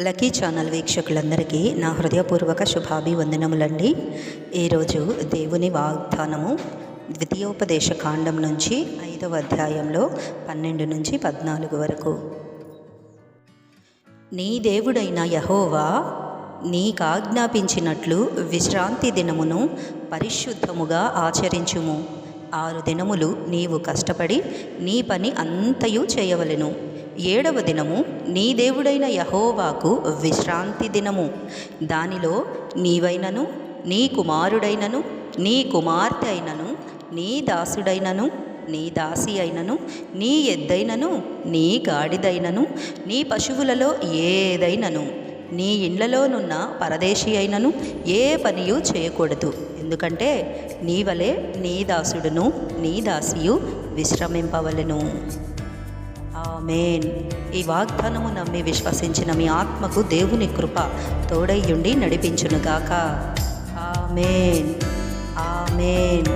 Lucky channel వీక్షకులందరికీ నా హృదయపూర్వక శుభాభివందనములండి. ఈరోజు దేవుని వాగ్దానము ద్వితీయోపదేశ కాండం నుంచి 5వ అధ్యాయంలో 12 నుంచి 14 వరకు. నీ దేవుడైన యెహోవా నీకాజ్ఞాపించినట్లు విశ్రాంతి దినమును పరిశుద్ధముగా ఆచరించుము. 6 దినములు నీవు కష్టపడి నీ పని అంతయు చేయవలెను. 7వ దినము నీ దేవుడైన యెహోవాకు విశ్రాంతి దినము. దానిలో నీవైనను నీ కుమారుడైనను నీ కుమార్తె అయినను నీ దాసుడైనను నీ దాసి అయినను నీ ఎద్దైనను నీ గాడిదైనను నీ పశువులలో ఏదైనను నీ ఇండ్లలోనున్న పరదేశి అయినను ఏ పనియు చేయకూడదు. ఎందుకంటే నీ వలె నీ దాసుడును నీ దాసియు విశ్రమింపవలెను. ఆమేన్. ఈ వాగ్దానము నమ్మి విశ్వసించిన మీ ఆత్మకు దేవుని కృప తోడయ్యుండి నడిపించునుగాక. ఆమేన్. ఆమేన్.